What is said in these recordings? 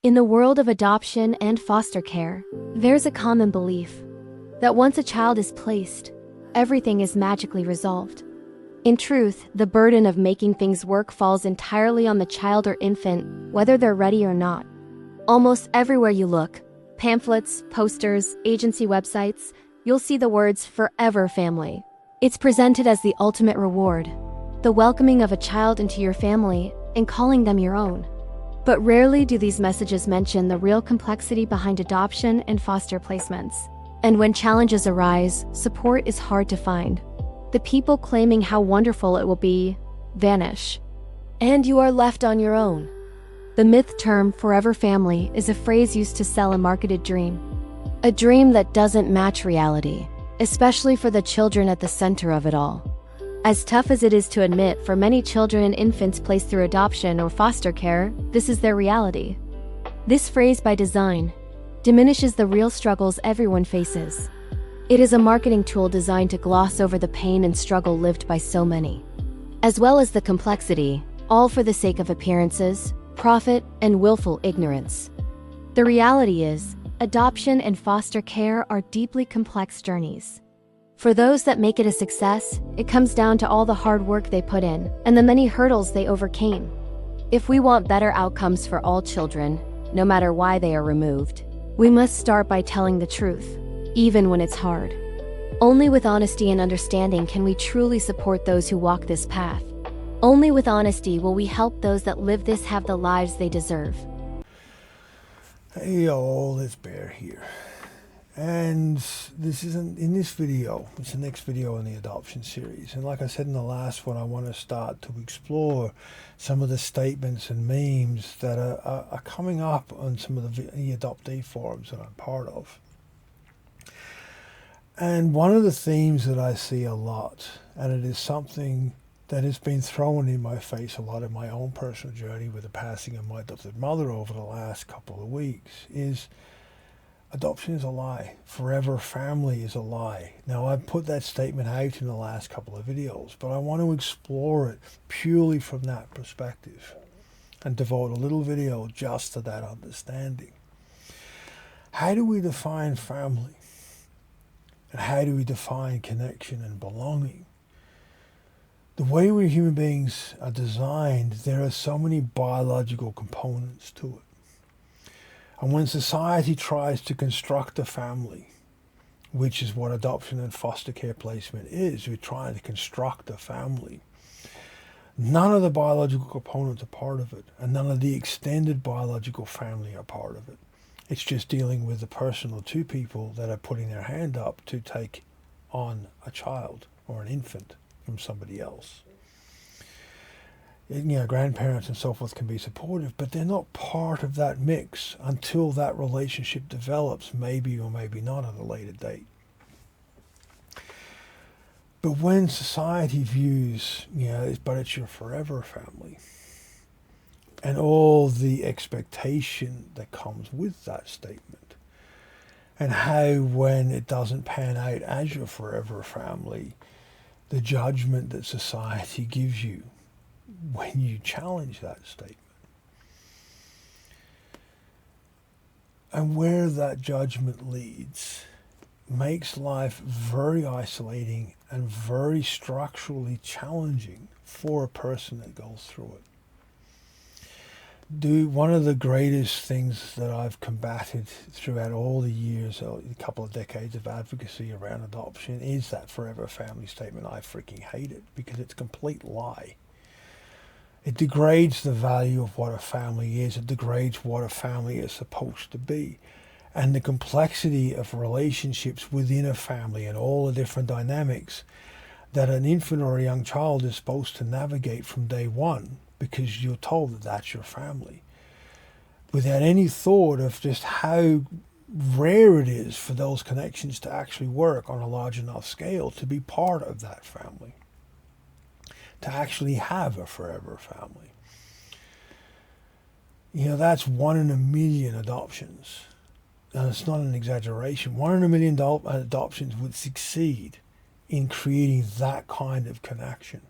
In the world of adoption and foster care, there's a common belief that once a child is placed, everything is magically resolved. In truth, the burden of making things work falls entirely on the child or infant, whether they're ready or not. Almost everywhere you look, pamphlets, posters, agency websites, you'll see the words "forever family." It's presented as the ultimate reward, the welcoming of a child into your family and calling them your own. But rarely do these messages mention the real complexity behind adoption and foster placements. And when challenges arise, support is hard to find. The people claiming how wonderful it will be vanish, and you are left on your own. The myth term "forever family" is a phrase used to sell a marketed dream. A dream that doesn't match reality, especially for the children at the center of it all. As tough as it is to admit, for many children and infants placed through adoption or foster care, this is their reality. This phrase, by design, diminishes the real struggles everyone faces. It is a marketing tool designed to gloss over the pain and struggle lived by so many, as well as the complexity, all for the sake of appearances, profit, and willful ignorance. The reality is, adoption and foster care are deeply complex journeys. For those that make it a success, it comes down to all the hard work they put in and the many hurdles they overcame. If we want better outcomes for all children, no matter why they are removed, we must start by telling the truth, even when it's hard. Only with honesty and understanding can we truly support those who walk this path. Only with honesty will we help those that live this have the lives they deserve. Hey all, it's Bear here. And this isn't in this video, it's the next video in the adoption series. And like I said in the last one, I want to start to explore some of the statements and memes that are coming up on some of the adoptee forums that I'm part of. And one of the themes that I see a lot, and it is something that has been thrown in my face a lot in my own personal journey with the passing of my adopted mother over the last couple of weeks, is adoption is a lie. Forever family is a lie. Now, I've put that statement out in the last couple of videos, but I want to explore it purely from that perspective and devote a little video just to that understanding. How do we define family? And how do we define connection and belonging? The way we human beings are designed, there are so many biological components to it. And when society tries to construct a family, which is what adoption and foster care placement is, we're trying to construct a family. None of the biological components are part of it, and none of the extended biological family are part of it. It's just dealing with the person or two people that are putting their hand up to take on a child or an infant from somebody else. Grandparents and so forth can be supportive, but they're not part of that mix until that relationship develops, maybe or maybe not at a later date. But when society views, but it's your forever family, and all the expectation that comes with that statement, and how when it doesn't pan out as your forever family, the judgment that society gives you when you challenge that statement. And where that judgment leads makes life very isolating and very structurally challenging for a person that goes through it. One of the greatest things that I've combated throughout all the years, a couple of decades of advocacy around adoption, is that forever family statement. I freaking hate it because it's a complete lie. It degrades the value of what a family is. It degrades what a family is supposed to be. And the complexity of relationships within a family and all the different dynamics that an infant or a young child is supposed to navigate from day one, because you're told that that's your family, without any thought of just how rare it is for those connections to actually work on a large enough scale to be part of that family, to actually have a forever family. That's 1 in a million adoptions. And it's not an exaggeration. 1 in a million adoptions would succeed in creating that kind of connection.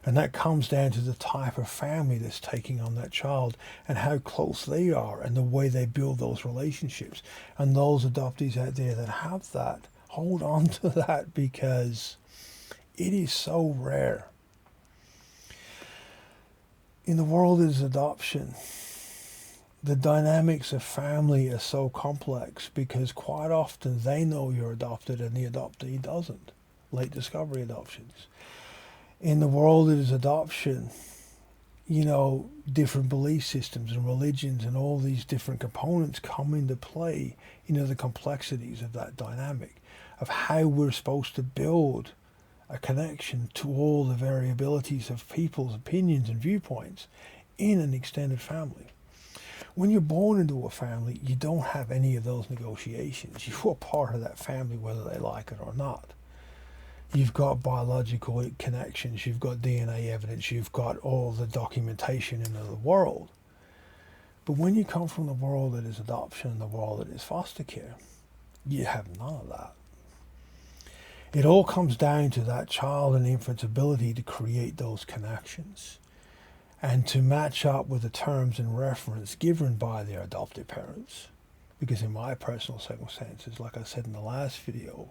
And that comes down to the type of family that's taking on that child and how close they are and the way they build those relationships. And those adoptees out there that have that, hold on to that, because it is so rare. In the world of adoption, the dynamics of family are so complex because quite often they know you're adopted and the adoptee doesn't. Late discovery adoptions. In the world that is adoption, different belief systems and religions and all these different components come into play, the complexities of that dynamic, of how we're supposed to build a connection to all the variabilities of people's opinions and viewpoints in an extended family. When you're born into a family, you don't have any of those negotiations. You are part of that family whether they like it or not. You've got biological connections, you've got DNA evidence, you've got all the documentation in the world. But when you come from the world that is adoption and the world that is foster care, you have none of that. It all comes down to that child and infant's ability to create those connections and to match up with the terms and reference given by their adoptive parents. Because in my personal circumstances, like I said in the last video,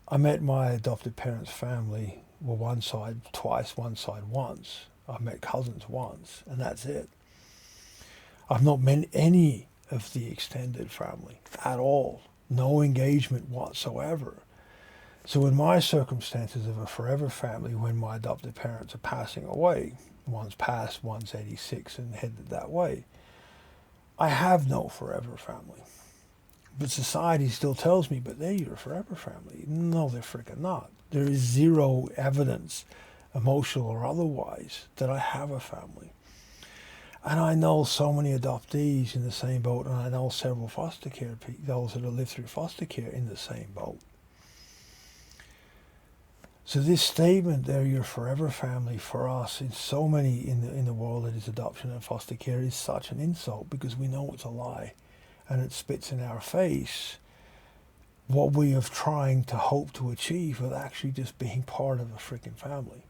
I met my adoptive parents' family, one side twice, one side once. I've met cousins once, and that's it. I've not met any of the extended family at all. No engagement whatsoever. So in my circumstances of a forever family, when my adoptive parents are passing away, one's passed, one's 86 and headed that way, I have no forever family. But society still tells me, but they're your forever family. No, they're freaking not. There is zero evidence, emotional or otherwise, that I have a family. And I know so many adoptees in the same boat, and I know several foster care people, those that have lived through foster care, in the same boat. So this statement, they're your forever family, for us, in so many in the world that is adoption and foster care, is such an insult because we know it's a lie. And it spits in our face what we are trying to hope to achieve with actually just being part of a freaking family,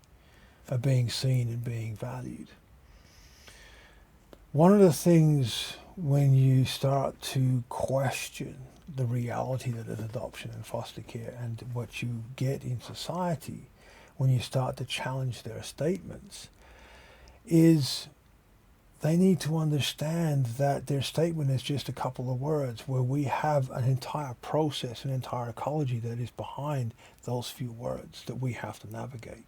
of being seen and being valued. One of the things when you start to question the reality that is adoption and foster care and what you get in society, when you start to challenge their statements, is they need to understand that their statement is just a couple of words, where we have an entire process, an entire ecology that is behind those few words that we have to navigate.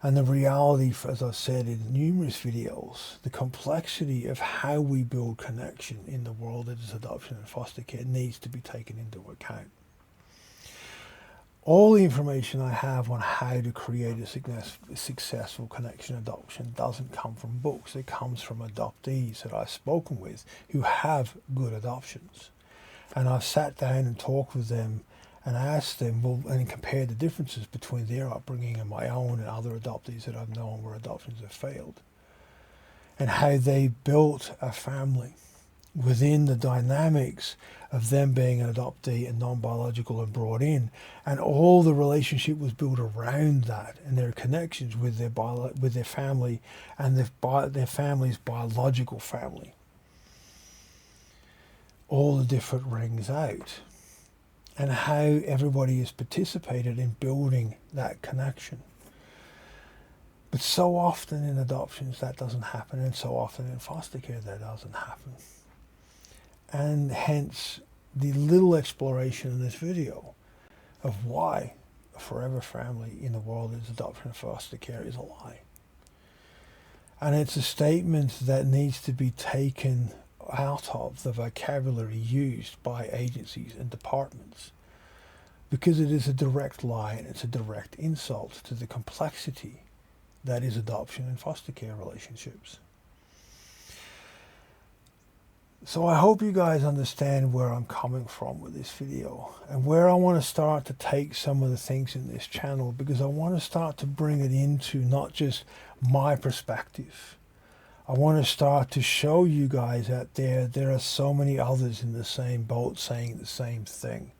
And the reality, as I've said in numerous videos, the complexity of how we build connection in the world that is adoption and foster care needs to be taken into account. All the information I have on how to create a successful connection adoption doesn't come from books. It comes from adoptees that I've spoken with who have good adoptions. And I've sat down and talked with them and asked them, and compared the differences between their upbringing and my own and other adoptees that I've known where adoptions have failed. And how they built a family within the dynamics of them being an adoptee and non-biological and brought in, and all the relationship was built around that and their connections with their family and their family's biological family. All the different rings out, and how everybody has participated in building that connection. But so often in adoptions that doesn't happen, and so often in foster care that doesn't happen. And hence the little exploration in this video of why a forever family in the world is adoption and foster care is a lie. And it's a statement that needs to be taken out of the vocabulary used by agencies and departments, because it is a direct lie and it's a direct insult to the complexity that is adoption and foster care relationships. So I hope you guys understand where I'm coming from with this video and where I want to start to take some of the things in this channel, because I want to start to bring it into not just my perspective. I want to start to show you guys out there are so many others in the same boat saying the same thing.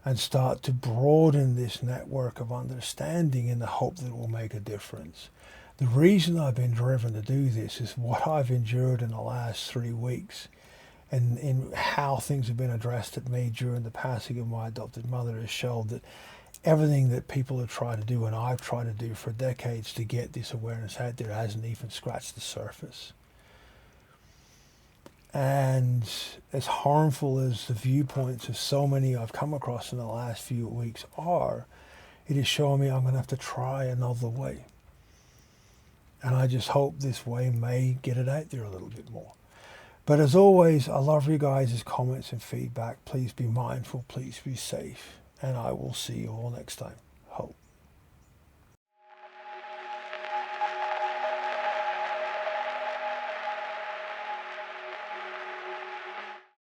and start to broaden this network of understanding in the hope that it will make a difference. The reason I've been driven to do this is what I've endured in the last 3 weeks, and in how things have been addressed at me during the passing of my adopted mother has shown that everything that people have tried to do and I've tried to do for decades to get this awareness out there hasn't even scratched the surface. And as harmful as the viewpoints of so many I've come across in the last few weeks are, it is showing me I'm going to have to try another way. And I just hope this way may get it out there a little bit more. But as always, I love you guys' comments and feedback. Please be mindful, please be safe, and I will see you all next time.